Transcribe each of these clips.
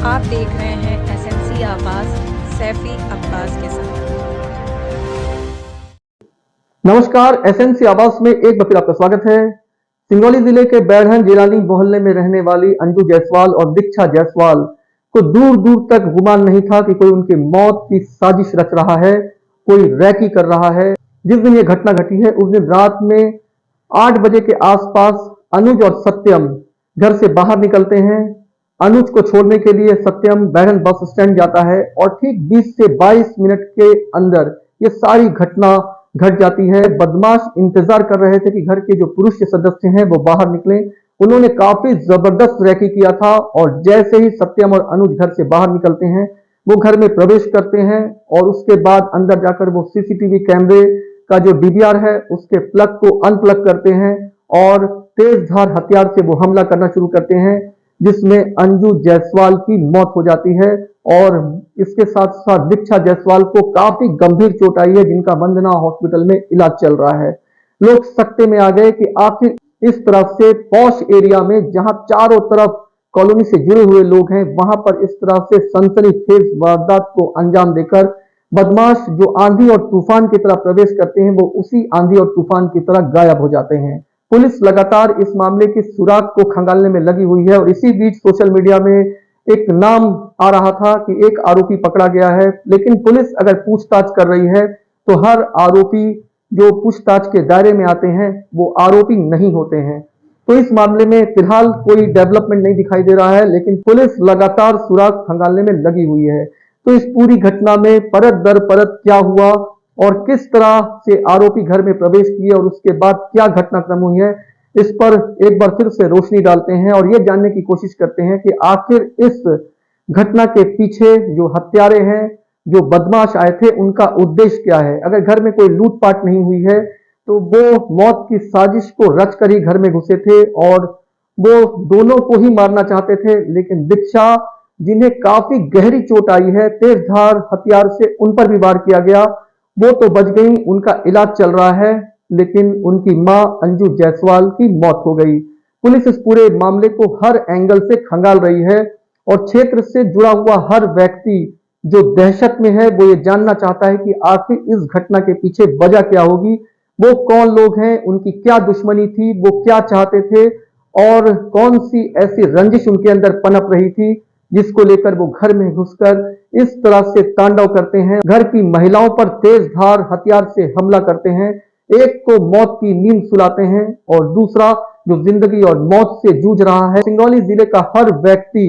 आप देख रहे हैं एसएमसी आवाज सैफी अब्बास के साथ। नमस्कार, एसएमसी आवाज में एक बार फिर आपका स्वागत है। सिंगरौली जिले के बैढ़न जिलानी मोहल्ले में रहने वाली अंजू जायसवाल और दीक्षा जायसवाल को दूर दूर तक गुमान नहीं था कि कोई उनकी मौत की साजिश रच रहा है, कोई रैकी कर रहा है। जिस दिन ये घटना घटी है उस दिन रात में 8 बजे के आसपास अनुज और सत्यम घर से बाहर निकलते हैं। अनुज को छोड़ने के लिए सत्यम बैढ़न बस स्टैंड जाता है और ठीक 20 से 22 मिनट के अंदर ये सारी घटना घट जाती है। बदमाश इंतजार कर रहे थे कि घर के जो पुरुष सदस्य हैं वो बाहर निकलें। उन्होंने काफी जबरदस्त रैकी किया था और जैसे ही सत्यम और अनुज घर से बाहर निकलते हैं वो घर में प्रवेश करते हैं और उसके बाद अंदर जाकर वो सीसीटीवी कैमरे का जो डीवीआर है उसके प्लग को अनप्लग करते हैं और तेज धार हथियार से वो हमला करना शुरू करते हैं, जिसमें अंजू जायसवाल की मौत हो जाती है और इसके साथ साथ दीक्षा जायसवाल को काफी गंभीर चोट आई है, जिनका वंदना हॉस्पिटल में इलाज चल रहा है। लोग सकते में आ गए कि आखिर इस तरह से पॉश एरिया में जहां चारों तरफ कॉलोनी से जुड़े हुए लोग हैं वहां पर इस तरह से सनसनीखेज वारदात को अंजाम देकर बदमाश जो आंधी और तूफान की तरह प्रवेश करते हैं वो उसी आंधी और तूफान की तरह गायब हो जाते हैं। पुलिस लगातार इस मामले की सुराग को खंगालने में लगी हुई है और इसी बीच सोशल मीडिया में एक नाम आ रहा था कि एक आरोपी पकड़ा गया है, लेकिन पुलिस अगर पूछताछ कर रही है तो हर आरोपी जो पूछताछ के दायरे में आते हैं वो आरोपी नहीं होते हैं। तो इस मामले में फिलहाल कोई डेवलपमेंट नहीं दिखाई दे रहा है, लेकिन पुलिस लगातार सुराग खंगालने में लगी हुई है। तो इस पूरी घटना में परत दर परत क्या हुआ और किस तरह से आरोपी घर में प्रवेश किए और उसके बाद क्या घटनाक्रम हुई है, इस पर एक बार फिर से रोशनी डालते हैं और यह जानने की कोशिश करते हैं कि आखिर इस घटना के पीछे जो हत्यारे हैं, जो बदमाश आए थे, उनका उद्देश्य क्या है। अगर घर में कोई लूटपाट नहीं हुई है तो वो मौत की साजिश को रच कर ही घर में घुसे थे और वो दोनों को ही मारना चाहते थे, लेकिन दीक्षा जिन्हें काफी गहरी चोट आई है, तेज धार हथियार से उन पर भी वार किया गया, वो तो बच गई, उनका इलाज चल रहा है, लेकिन उनकी मां अंजू जायसवाल की मौत हो गई। पुलिस इस पूरे मामले को हर एंगल से खंगाल रही है और क्षेत्र से जुड़ा हुआ हर व्यक्ति जो दहशत में है वो ये जानना चाहता है कि आखिर इस घटना के पीछे वजह क्या होगी, वो कौन लोग हैं, उनकी क्या दुश्मनी थी, वो क्या चाहते थे और कौन सी ऐसी रंजिश उनके अंदर पनप रही थी जिसको लेकर वो घर में घुसकर इस तरह से तांडव करते हैं, घर की महिलाओं पर तेज धार हथियार से हमला करते हैं, एक को मौत की नींद सुलाते हैं और दूसरा जो जिंदगी और मौत से जूझ रहा है। सिंगरौली जिले का हर व्यक्ति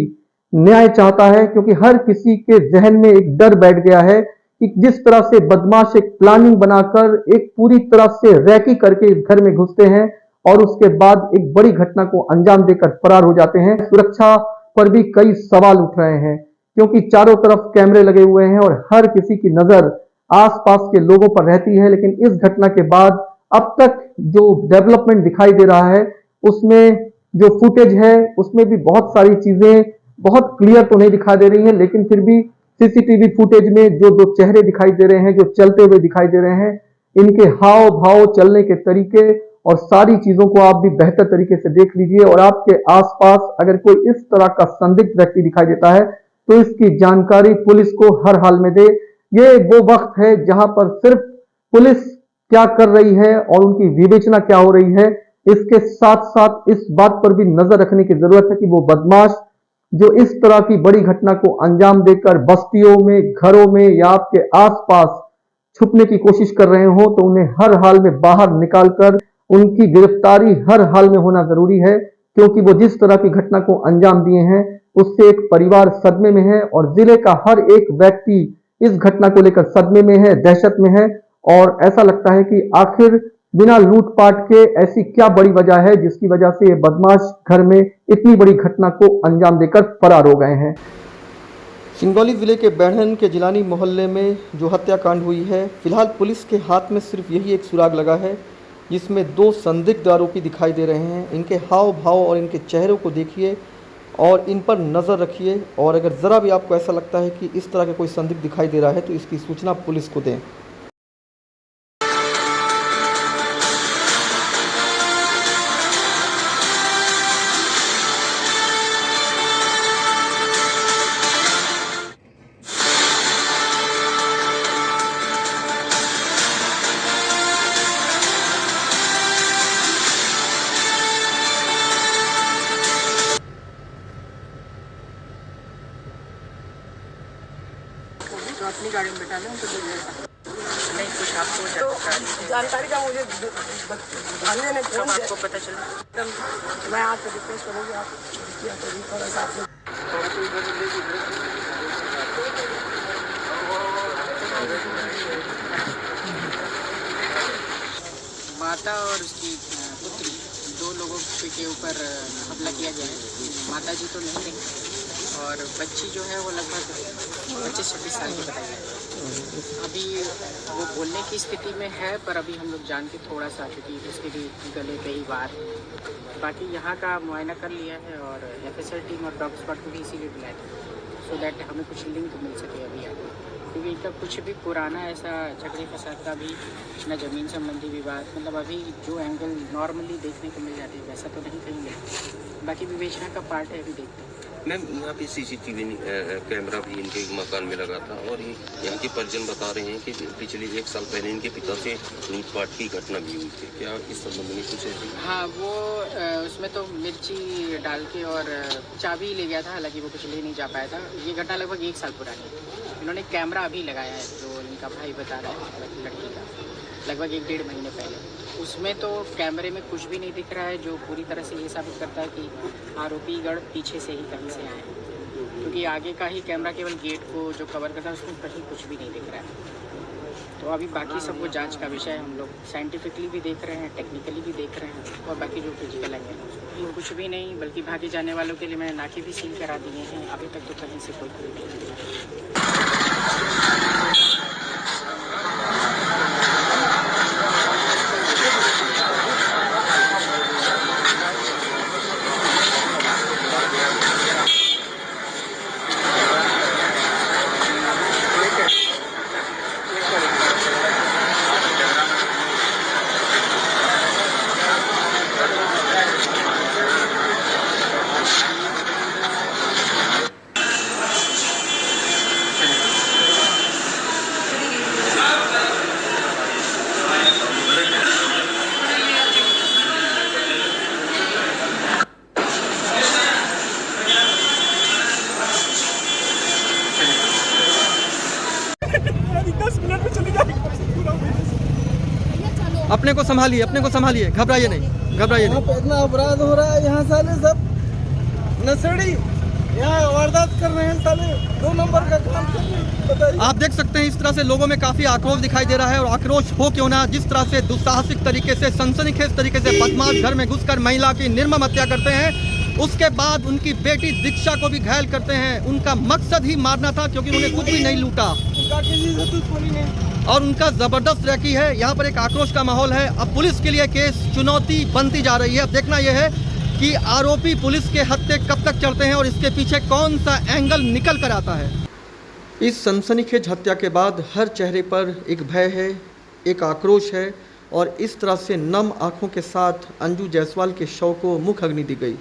न्याय चाहता है क्योंकि हर किसी के जहन में एक डर बैठ गया है कि जिस तरह से बदमाश एक प्लानिंग बनाकर एक पूरी तरह से रैकी करके इस घर में घुसते हैं और उसके बाद एक बड़ी घटना को अंजाम देकर फरार हो जाते हैं। सुरक्षा पर भी कई सवाल उठ रहे हैं क्योंकि चारों तरफ कैमरे लगे हुए हैं और हर किसी की नजर आसपास के लोगों पर रहती है, लेकिन इस घटना के बाद अब तक जो डेवलपमेंट दिखाई दे रहा है उसमें जो फुटेज है उसमें भी बहुत सारी चीजें बहुत क्लियर तो नहीं दिखाई दे रही हैं, लेकिन फिर भी सीसीटीवी फुटेज में जो दो चेहरे दिखाई दे रहे हैं, जो चलते हुए दिखाई दे रहे हैं, इनके हाव भाव, चलने के तरीके और सारी चीजों को आप भी बेहतर तरीके से देख लीजिए और आपके आसपास अगर कोई इस तरह का संदिग्ध व्यक्ति दिखाई देता है तो इसकी जानकारी पुलिस को हर हाल में दे। ये वो वक्त है जहां पर सिर्फ पुलिस क्या कर रही है और उनकी विवेचना क्या हो रही है, इसके साथ साथ इस बात पर भी नजर रखने की जरूरत है कि वो बदमाश जो इस तरह की बड़ी घटना को अंजाम देकर बस्तियों में, घरों में या आपके आसपास छुपने की कोशिश कर रहे हो तो उन्हें हर हाल में बाहर निकालकर उनकी गिरफ्तारी हर हाल में होना जरूरी है, क्योंकि वो जिस तरह की घटना को अंजाम दिए हैं उससे एक परिवार सदमे में है और जिले का हर एक व्यक्ति इस घटना को लेकर सदमे में है, दहशत में है और ऐसा लगता है कि आखिर बिना लूटपाट के ऐसी क्या बड़ी वजह है जिसकी वजह से ये बदमाश घर में इतनी बड़ी घटना को अंजाम देकर फरार हो गए हैं। सिंगरौली जिले के बैढ़न के जिलानी मोहल्ले में जो हत्याकांड हुई है, फिलहाल पुलिस के हाथ में सिर्फ यही एक सुराग लगा है जिसमें दो संदिग्ध आरोपी दिखाई दे रहे हैं। इनके हाव भाव और इनके चेहरों को देखिए और इन पर नज़र रखिए और अगर ज़रा भी आपको ऐसा लगता है कि इस तरह का कोई संदिग्ध दिखाई दे रहा है तो इसकी सूचना पुलिस को दें। तो अपनी गाड़ी में बैठा लें उनको दे देना। नहीं कुछ आपको तो जानकारी जानकारी का मुझे भांजे ने फोन कब आपको पता चला? किया। मैं आपसे रिक्वेस्ट करूँगी आप किया तो थोड़ा सा आप माता और उसकी पुत्री दो लोगों के ऊपर हमला किया गया है। माता जी तो नहीं रही और बच्ची जो है वो लगभग 25-26 साल की बताई है। अभी वो बोलने की स्थिति में है, पर अभी हम लोग जान के थोड़ा सा, क्योंकि उसके भी गले पे ही वार। बाकी यहाँ का मुआयना कर लिया है और FSL टीम और डॉग स्क्वाड को भी इसीलिए बुलाया था, सो दैट हमें कुछ लिंक मिल सके अभी आगे, क्योंकि इनका कुछ भी पुराना ऐसा झगड़े फसाद का भी न ज़मीन संबंधी विवाद, मतलब अभी जो एंगल नॉर्मली देखने को मिल जाती है वैसा तो नहीं कहीं मिला। बाकी विवेचना का पार्ट है, अभी देखते हैं। मैम यहाँ पे CCTV कैमरा भी इनके मकान में लगा था और यहाँ के परिजन बता रहे हैं कि पिछले 1 साल पहले इनके पिता से लूटपाट की घटना भी हुई थी। क्या इस संबंध में कुछ है? हाँ, वो उसमें तो मिर्ची डाल के और चाबी ले गया था, हालांकि वो कुछ ले नहीं जा पाया था। ये घटना लगभग 1 साल पुरानी है। इन्होंने कैमरा अभी लगाया है, जो इनका भाई बता रहा है लड़की का, लगभग 1-1.5 महीने पहले। उसमें तो कैमरे में कुछ भी नहीं दिख रहा है, जो पूरी तरह से ये साबित करता है कि आरोपी गढ़ पीछे से ही कहीं से आए हैं, क्योंकि आगे का ही कैमरा केवल गेट को जो कवर करता है उसमें कहीं कुछ भी नहीं दिख रहा है। तो अभी बाकी सब वो जांच का विषय है। हम लोग साइंटिफिकली भी देख रहे हैं, टेक्निकली भी देख रहे हैं, और बाकी जो फिजिकल एंगल है कुछ भी नहीं, बल्कि भागे जाने वालों के लिए मैंने नाके भी सील करा दिए हैं। अभी तक तो कहीं से कोई क्लू नहीं मिला। अपने को संभालिए, अपने को संभालिए, घबराइए नहीं, घबराइए नहीं। इतना अपराध हो रहा है, यहाँ साले सब नशेड़ी यहाँ वारदात कर रहे हैं, साले 2 नंबर का काम कर रहे हैं। बताइए। आप देख सकते हैं इस तरह से लोगों में काफी आक्रोश दिखाई दे रहा है, और आक्रोश हो क्यों ना, जिस तरह से दुस्साहसिक तरीके से, सनसनीखेज तरीके से बदमाश घर में घुसकर महिला की निर्मम हत्या करते हैं, उसके बाद उनकी बेटी दीक्षा को भी घायल करते हैं। उनका मकसद ही मारना था, क्योंकि उन्होंने कुछ भी नहीं लूटा और उनका जबरदस्त रैकी है। यहाँ पर एक आक्रोश का माहौल है। अब पुलिस के लिए केस चुनौती बनती जा रही है। अब देखना यह है कि आरोपी पुलिस के हत्थे कब तक चढ़ते हैं और इसके पीछे कौन सा एंगल निकल कर आता है। इस सनसनीखेज हत्या के बाद हर चेहरे पर एक भय है, एक आक्रोश है, और इस तरह से नम आंखों के साथ अंजू जायसवाल के शव को मुख अग्नि दी गई।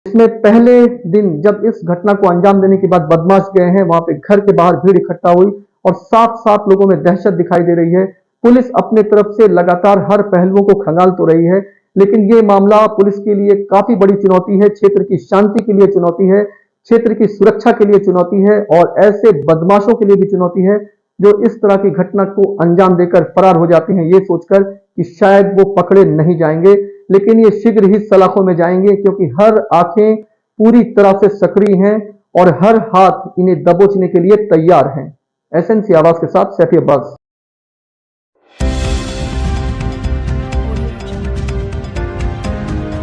इसमें पहले दिन जब इस घटना को अंजाम देने के बाद बदमाश गए हैं, वहां पे घर के बाहर भीड़ इकट्ठा हुई और साथ साथ लोगों में दहशत दिखाई दे रही है। पुलिस अपने तरफ से लगातार हर पहलुओं को खंगाल तो रही है, लेकिन ये मामला पुलिस के लिए काफी बड़ी चुनौती है, क्षेत्र की शांति के लिए चुनौती है, क्षेत्र की सुरक्षा के लिए चुनौती है, और ऐसे बदमाशों के लिए भी चुनौती है जो इस तरह की घटना को अंजाम देकर फरार हो जाते हैं, ये सोचकर कि शायद वो पकड़े नहीं जाएंगे। लेकिन ये शीघ्र ही सलाखों में जाएंगे, क्योंकि हर आंखें पूरी तरह से सक्रिय हैं और हर हाथ इन्हें दबोचने के लिए तैयार हैं। SNC आवाज के साथ सैफी अब्बास।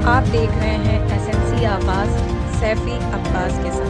आप देख रहे हैं SNC आवाज, सैफी अब्बास के साथ।